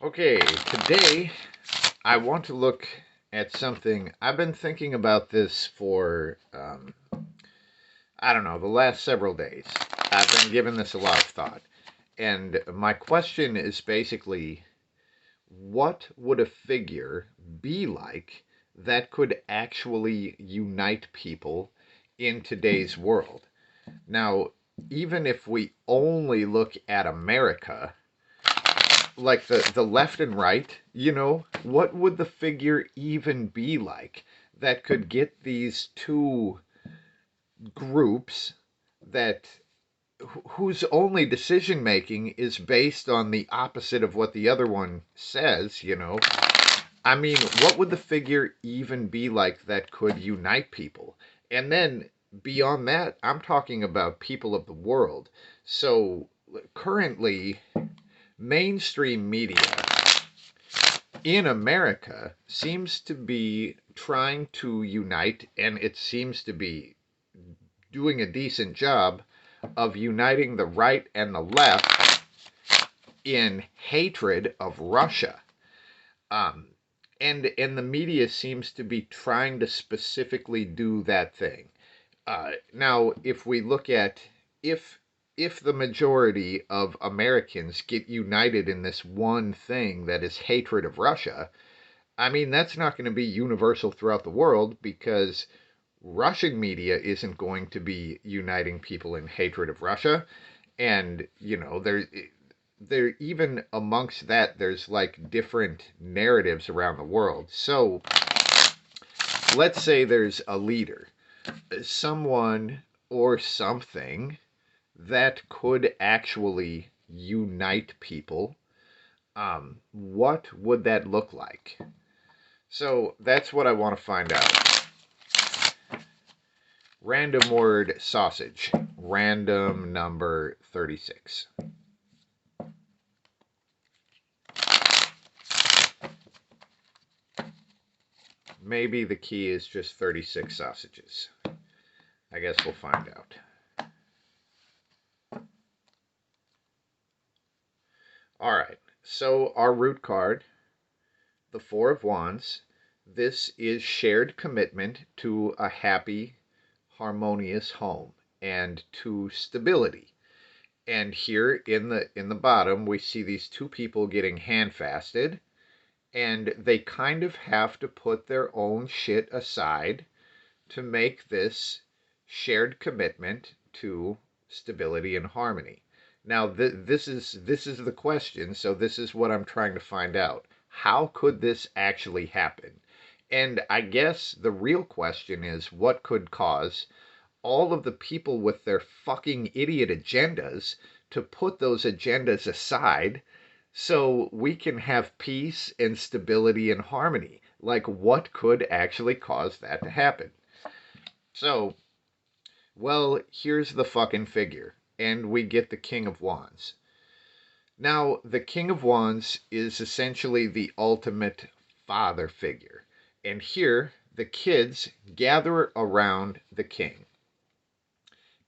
Okay, today I want to look at something. I've been thinking about this for, I don't know, the last several days. I've been giving this a lot of thought. And my question is basically, what would a figure be like that could actually unite people in today's world? Now, even if we only look at America, like the left and right, what would the figure even be like that could get these two groups that whose only decision making is based on the opposite of what the other one says? I mean, what would the figure even be like that could unite people? And then beyond that, I'm talking about people of the world. So currently, mainstream media in America seems to be trying to unite, and it seems to be doing a decent job of uniting the right and the left in hatred of Russia. Um, and the media seems to be trying to specifically do that thing. Now, if we look at if if the majority of Americans get united in this one thing that is hatred of Russia, I mean, that's not going to be universal throughout the world because Russian media isn't going to be uniting people in hatred of Russia. And, there even amongst that, there's like different narratives around the world. So let's say there's a leader, someone or something that could actually unite people. What would that look like? So that's what I want to find out. Random word sausage. Random number 36. Maybe the key is just 36 sausages. I guess we'll find out. Alright, so our root card, the Four of Wands, this is shared commitment to a happy, harmonious home and to stability. And here in the bottom we see these two people getting handfasted, and they kind of have to put their own shit aside to make this shared commitment to stability and harmony. Now, this is the question, so this is what I'm trying to find out. How could this actually happen? And I guess the real question is what could cause all of the people with their fucking idiot agendas to put those agendas aside so we can have peace and stability and harmony. Like, what could actually cause that to happen? So, well, here's the fucking figure. And we get the King of Wands. Now, the King of Wands is essentially the ultimate father figure. And here, the kids gather around the king.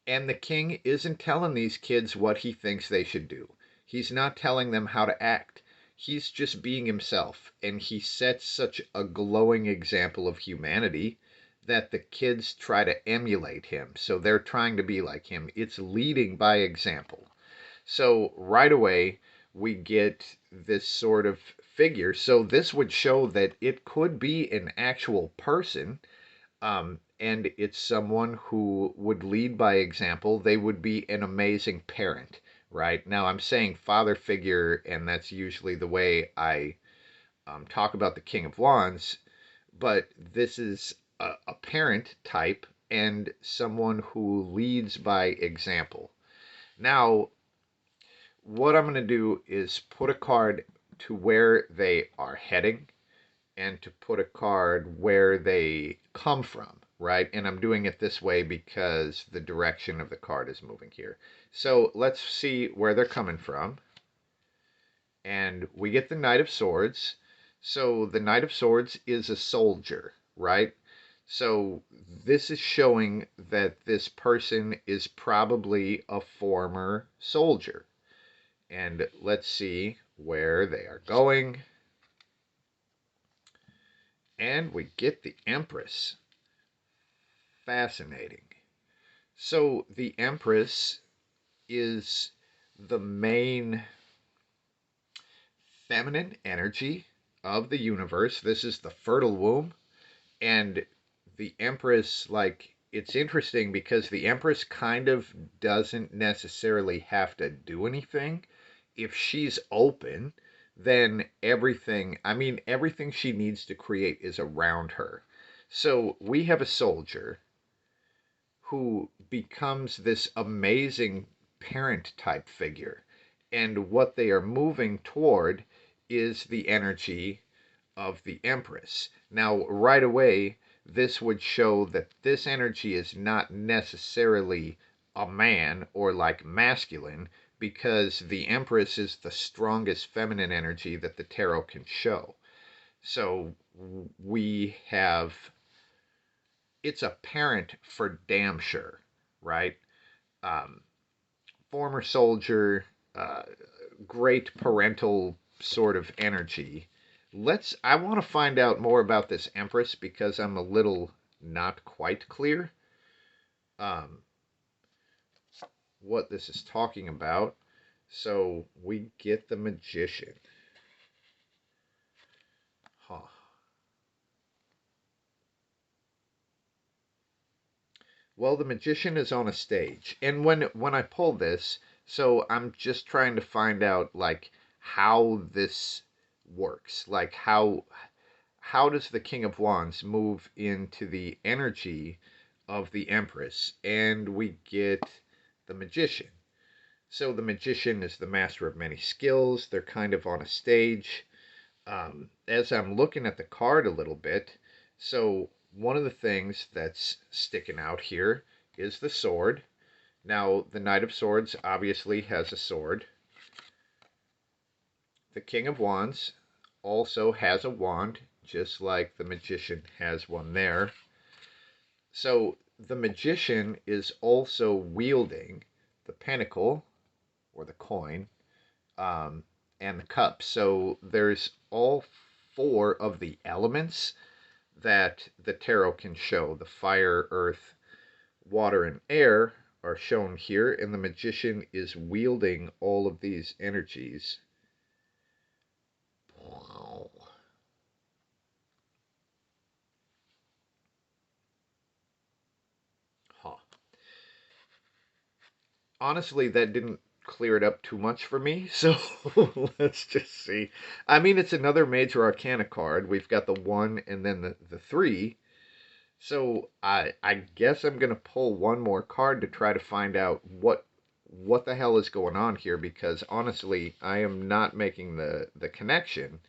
And the king isn't telling these kids what he thinks they should do. He's not telling them how to act. He's just being himself. And he sets such a glowing example of humanity that the kids try to emulate him. So they're trying to be like him. It's leading by example. So right away, we get this sort of figure. So this would show that it could be an actual person, and it's someone who would lead by example. They would be an amazing parent, right? Now, I'm saying father figure, and that's usually the way I talk about the King of Wands, but this is a parent type and someone who leads by example. Now, what I'm going to do is put a card to where they are heading and to put a card where they come from, right? And I'm doing it this way because the direction of the card is moving here. So let's see where they're coming from. And we get the Knight of Swords. So the Knight of Swords is a soldier, right? So this is showing that this person is probably a former soldier. And let's see where they are going. And we get the Empress. Fascinating. So the Empress is the main feminine energy of the universe. This is the fertile womb. And the Empress, like, it's interesting because the Empress kind of doesn't necessarily have to do anything. If she's open, then everything she needs to create is around her. So we have a soldier who becomes this amazing parent type figure. And what they are moving toward is the energy of the Empress. Now, right away, this would show that this energy is not necessarily a man or like masculine, because the Empress is the strongest feminine energy that the tarot can show. So we have, it's a parent for damn sure, right? Um, Former soldier, uh, great parental sort of energy. I want to find out more about this Empress because I'm a little not quite clear um, what this is talking about. So we get the Magician. Huh. Well, the Magician is on a stage, and when I pull this, so I'm just trying to find out like how this works, like how does the King of Wands move into the energy of the Empress, and we get the Magician. So the Magician is the master of many skills. They're kind of on a stage. As I'm looking at the card a little bit, so one of the things that's sticking out here is the sword. Now, the Knight of Swords obviously has a sword. The King of Wands also has a wand, just like the Magician has one there. So the Magician is also wielding the pentacle, or the coin, um, and the cup. So there's all four of the elements that the tarot can show. The fire, earth, water, and air are shown here, and the Magician is wielding all of these energies. Huh. Honestly, that didn't clear it up too much for me, so let's just see. I mean, it's another major arcana card. We've got the one and then the three. So I guess I'm gonna pull one more card to try to find out what the hell is going on here, because honestly, I am not making the connection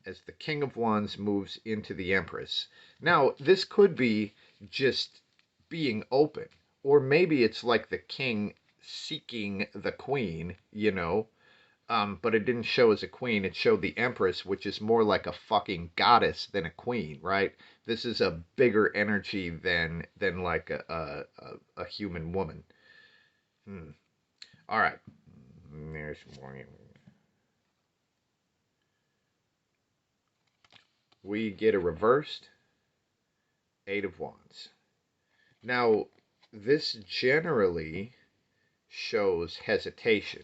as the King of Wands moves into the Empress. Now, this could be just being open, or maybe it's like the king seeking the queen, but it didn't show as a queen. It showed the Empress, which is more like a fucking goddess than a queen, right? This is a bigger energy than like a human woman. Hmm. All right. There's more. We get a reversed Eight of Wands. Now, this generally shows hesitation.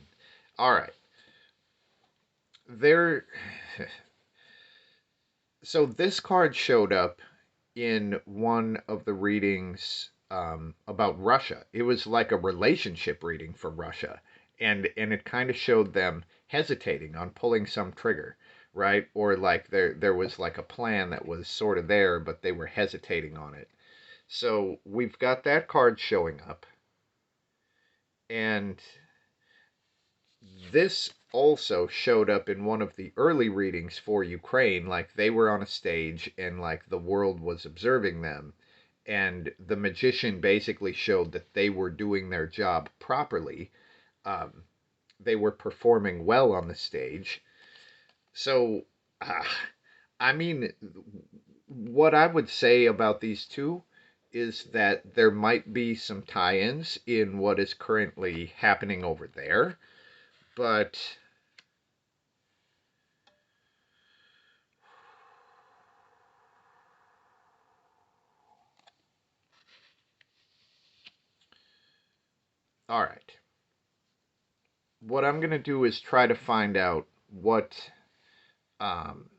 All right. There. So this card showed up in one of the readings about Russia. It was like a relationship reading for Russia, and it kind of showed them hesitating on pulling some trigger, right? Or like there was like a plan that was sort of there, but they were hesitating on it. So we've got that card showing up, and this also showed up in one of the early readings for Ukraine. Like they were on a stage and like the world was observing them. And the magician basically showed that they were doing their job properly. Um, they were performing well on the stage. So, uh, I mean, what I would say about these two is that there might be some tie ins in what is currently happening over there, But all right. What I'm going to do is try to find out um,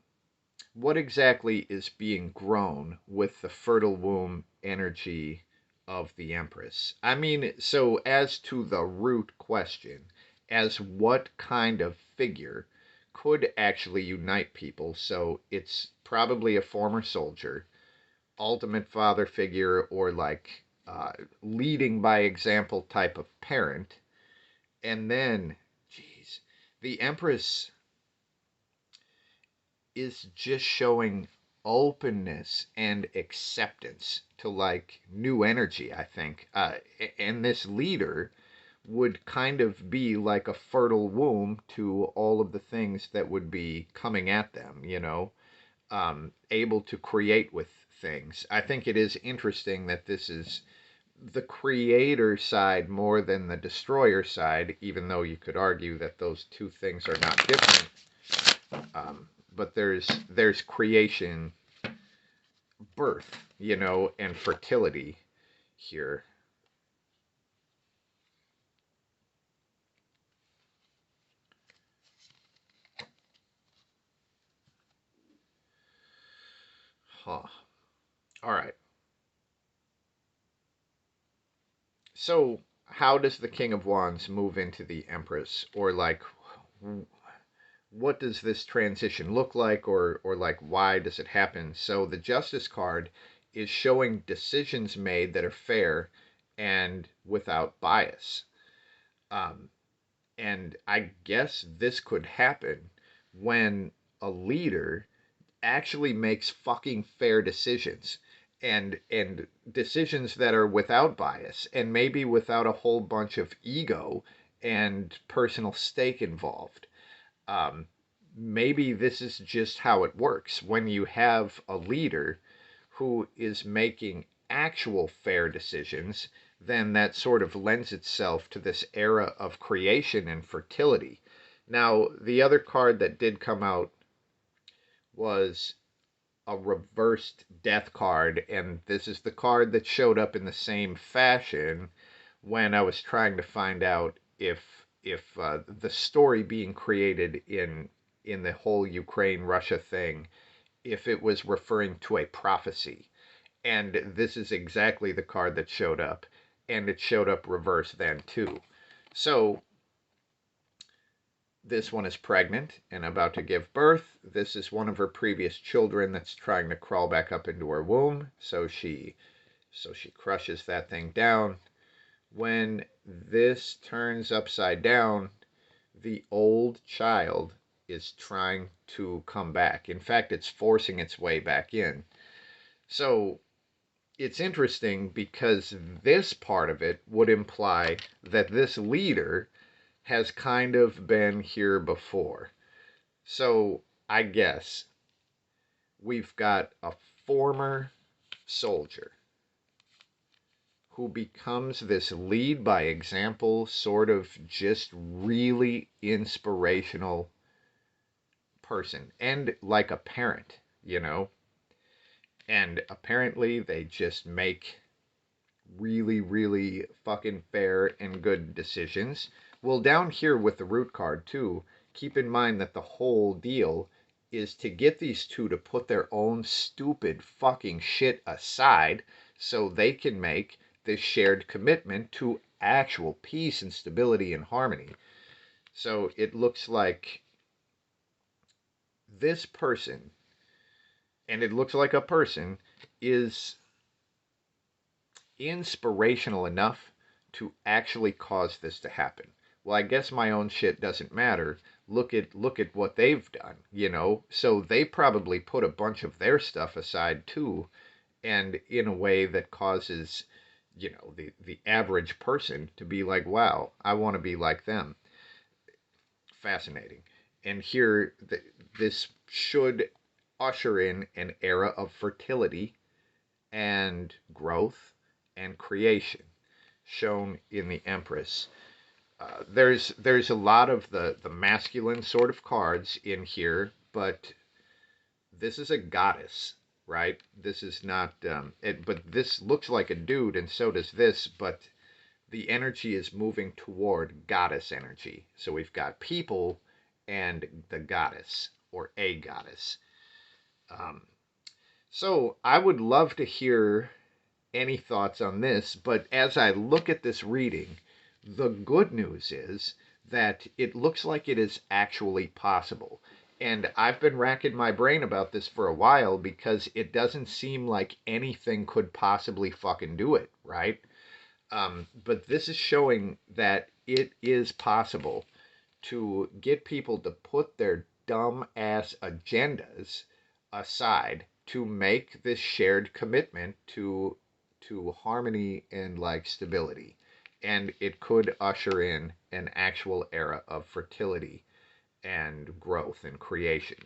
what exactly is being grown with the fertile womb energy of the Empress. I mean, so as to the root question, as what kind of figure could actually unite people? So it's probably a former soldier, ultimate father figure, or like leading by example type of parent. And then, geez, the Empress is just showing openness and acceptance to like new energy, I think. And this leader would kind of be like a fertile womb to all of the things that would be coming at them, able to create with things. I think it is interesting that this is the creator side more than the destroyer side, even though you could argue that those two things are not different. But there's creation, birth, and fertility here. Huh. All right. So how does the King of Wands move into the Empress, or like, what does this transition look like, or like, why does it happen? So the Justice card is showing decisions made that are fair and without bias. Um, and I guess this could happen when a leader actually makes fucking fair decisions, and decisions that are without bias, and maybe without a whole bunch of ego and personal stake involved. um, Maybe this is just how it works when you have a leader who is making actual fair decisions. Then that sort of lends itself to this era of creation and fertility. Now, the other card that did come out was a reversed death card, and this is the card that showed up in the same fashion when I was trying to find out if the story being created in the whole Ukraine Russia thing, if it was referring to a prophecy. And this is exactly the card that showed up, and it showed up reversed then too. So this one is pregnant and about to give birth. This is one of her previous children that's trying to crawl back up into her womb. So she crushes that thing down. When this turns upside down, the old child is trying to come back. In fact, it's forcing its way back in. So it's interesting because this part of it would imply that this leader has kind of been here before. So I guess we've got a former soldier who becomes this lead by example, sort of just really inspirational person, and like a parent. And apparently they just make really, really fucking fair and good decisions. Well, down here with the root card, too, keep in mind that the whole deal is to get these two to put their own stupid fucking shit aside so they can make this shared commitment to actual peace and stability and harmony. So it looks like this person, and it looks like a person, is inspirational enough to actually cause this to happen. Well, I guess my own shit doesn't matter. Look at what they've done. So they probably put a bunch of their stuff aside too, and in a way that causes, the average person to be like, "Wow, I want to be like them." Fascinating. And here, this should usher in an era of fertility and growth and creation shown in the Empress. There's a lot of the masculine sort of cards in here, but this is a goddess, right? This is not, but this looks like a dude, and so does this, but the energy is moving toward goddess energy. So we've got people and the goddess or a goddess. Um, so I would love to hear any thoughts on this, but as I look at this reading, the good news is that it looks like it is actually possible. And I've been racking my brain about this for a while because it doesn't seem like anything could possibly fucking do it, right? But this is showing that it is possible to get people to put their dumb ass agendas aside to make this shared commitment to harmony and like stability, and it could usher in an actual era of fertility and growth and creation.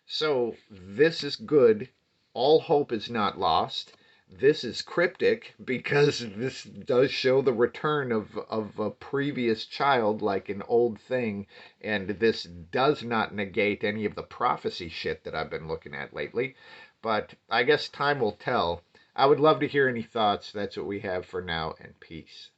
So this is good. All hope is not lost. This is cryptic because this does show the return of a previous child, like an old thing, and this does not negate any of the prophecy shit that I've been looking at lately. But I guess time will tell. I would love to hear any thoughts. That's what we have for now, and peace.